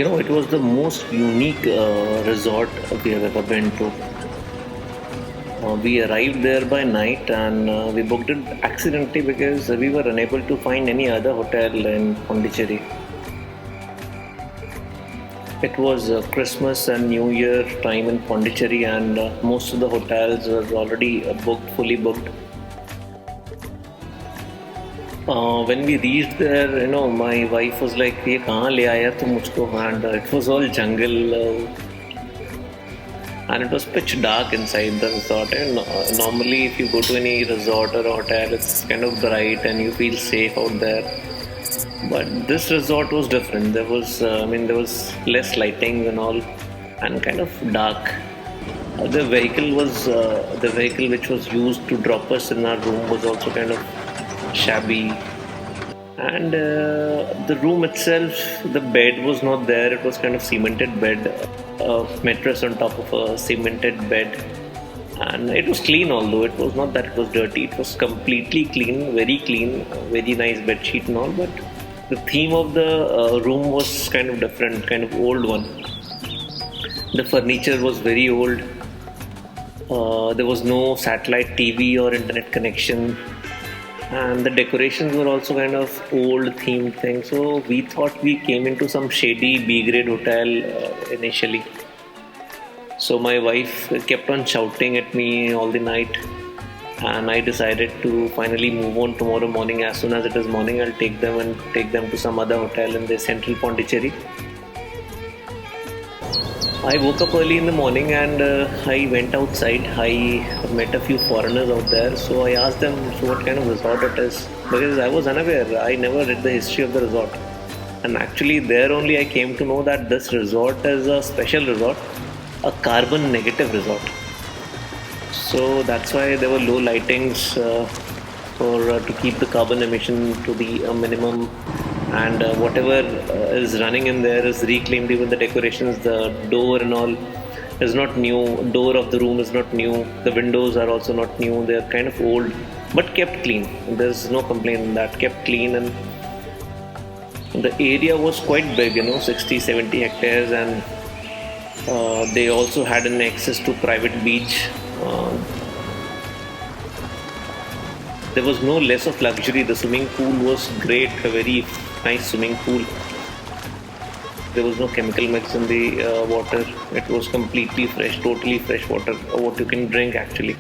It was the most unique resort we have ever been to. We arrived there by night and we booked it accidentally because we were unable to find any other hotel in Pondicherry. It was Christmas and New Year time in Pondicherry, and most of the hotels were already booked, fully booked. When we reached there, my wife was like, "ये कहाँ ले आया तुम मुझको?" And it was all jungle, and it was pitch dark inside the resort. And normally, if you go to any resort or hotel, it's kind of bright and you feel safe out there. But this resort was different. There was less lighting and all, and kind of dark. The vehicle which was used to drop us in our room was also kind of shabby, and the room itself, the bed was not there. It was kind of cemented bed, a mattress on top of a cemented bed, and it was clean. Although it was not that it was dirty, it was completely clean, very nice bed sheet and all. But the theme of the room was kind of different, kind of old one. The furniture was very old. There was no satellite TV or internet connection, and the decorations were also kind of old themed thing. So we thought we came into some shady B grade hotel initially. So my wife kept on shouting at me all the night, and I decided to finally move on tomorrow morning. As soon as it is morning, I'll take them to some other hotel in the central Pondicherry. I woke up early in the morning and I went outside. I met a few foreigners out there. So I asked them what kind of resort it is, because I was unaware. I never read the history of the resort. And actually, there only I came to know that this resort is a special resort, a carbon negative resort. So that's why there were low lightings for to keep the carbon emission to the minimum, and whatever is running in there is reclaimed. Even the decorations, the door and all is not new. Door of the room is not new. The windows are also not new. They are kind of old, but kept clean. There's no complaint in that. Kept clean, and the area was quite big. 60, 70 hectares, and they also had an access to private beach. There was no less of luxury. The swimming pool was great, a very nice swimming pool. There was no chemical mix in the water. It was completely fresh, totally fresh water, what you can drink actually.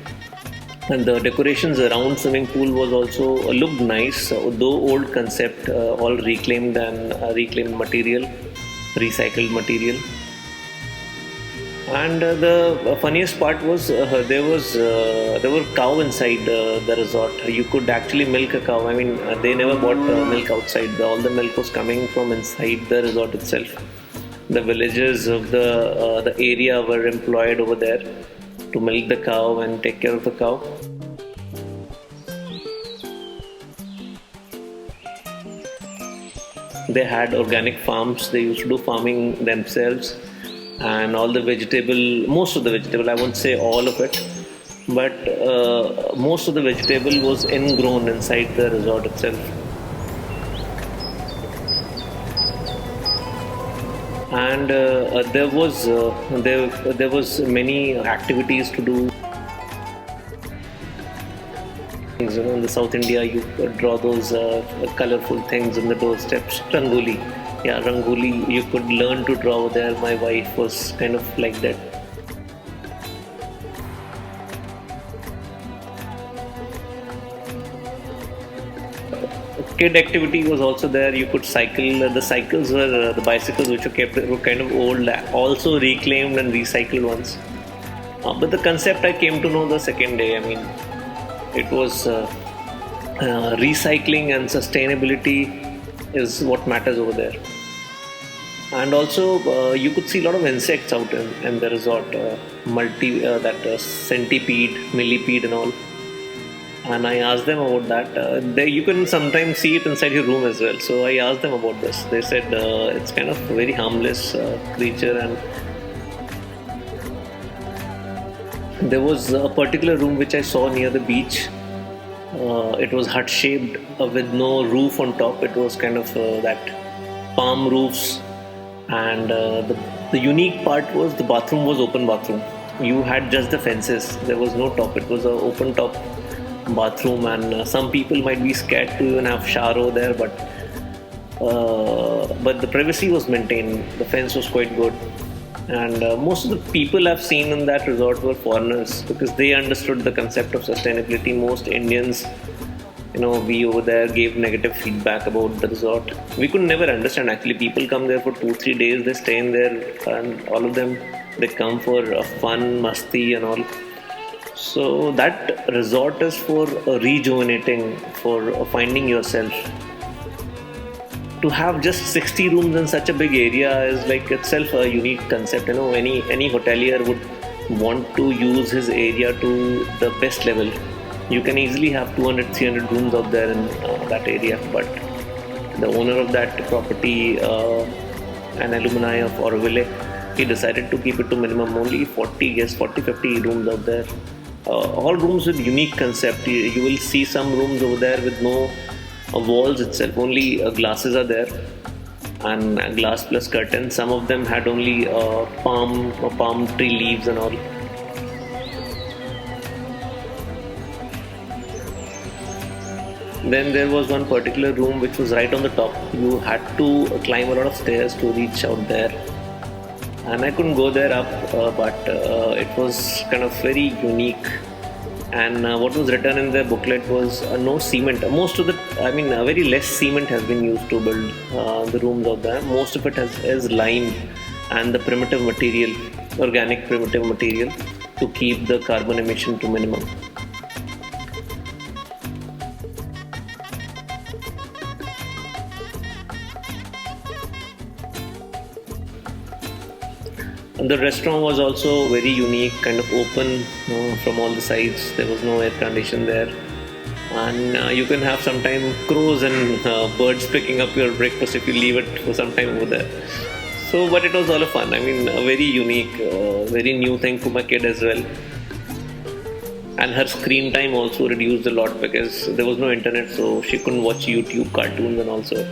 And the decorations around swimming pool was also looked nice, though old concept, all reclaimed and reclaimed material, recycled material. And the funniest part was there were cow inside the resort. You could actually milk a cow. I mean, they never bought milk outside. All the milk was coming from inside the resort itself. The villagers of the area were employed over there to milk the cow and take care of the cow. They had organic farms. They used to do farming themselves, and most of the vegetable, I won't say all of it, but most of the vegetable was ingrown inside the resort itself. And there was many activities to do. In the South India, you draw those colorful things on the doorsteps. Rangoli. Yeah, Rangoli, you could learn to draw there. My wife was kind of like that. Kid activity was also there. You could cycle. The cycles were the bicycles which were kind of old, also reclaimed and recycled ones. But the concept I came to know the second day. I mean, it was recycling and sustainability is what matters over there. And also you could see a lot of insects out in the resort, centipede, millipede and all. And I asked them about that. You can sometimes see it inside your room as well. So I asked them about this. They said it's kind of a very harmless creature. And there was a particular room which I saw near the beach. It was hut shaped with no roof on top. It was kind of that palm roofs, And the unique part was the bathroom was open bathroom. You had just the fences. There was no top. It was an open top bathroom, and some people might be scared to even have shower over there, but the privacy was maintained. The fence was quite good, and most of the people I've seen in that resort were foreigners because they understood the concept of sustainability. Most Indians, we over there gave negative feedback about the resort. We could never understand actually. People come there for 2-3 days, they stay in there, and all of them they come for fun, masti, and all. So that resort is for rejuvenating, for finding yourself. To have just 60 rooms in such a big area is like itself a unique concept. Any hotelier would want to use his area to the best level. You can easily have 200-300 rooms out there in that area, but the owner of that property, an alumni of Auroville, he decided to keep it to minimum only 40 guests, 40-50 rooms out there. All rooms with unique concept. You will see some rooms over there with no walls itself, only glasses are there, and glass plus curtains. Some of them had only palm tree leaves and all. Then there was one particular room which was right on the top. You had to climb a lot of stairs to reach out there, and I couldn't go there up, but it was kind of very unique. And what was written in the booklet was no cement. Very less cement has been used to build the rooms out there. Most of it is lime and the primitive material, organic primitive material, to keep the carbon emission to minimum. And the restaurant was also very unique, kind of open from all the sides. There was no air condition there, and you can have sometime crows and birds picking up your breakfast if you leave it for some time over there. So, but it was all fun. A very unique, very new thing for my kid as well. And her screen time also reduced a lot because there was no internet, so she couldn't watch YouTube cartoons and also.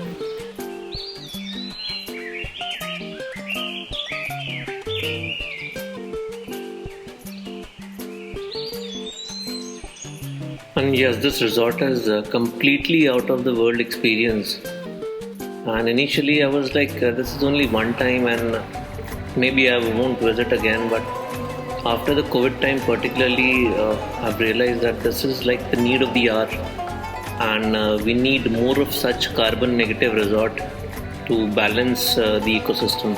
And yes, this resort is a completely out of the world experience. And initially, I was like, this is only one time, and maybe I won't visit again. But after the COVID time, particularly, I've realized that this is like the need of the hour, and we need more of such carbon negative resort to balance the ecosystem.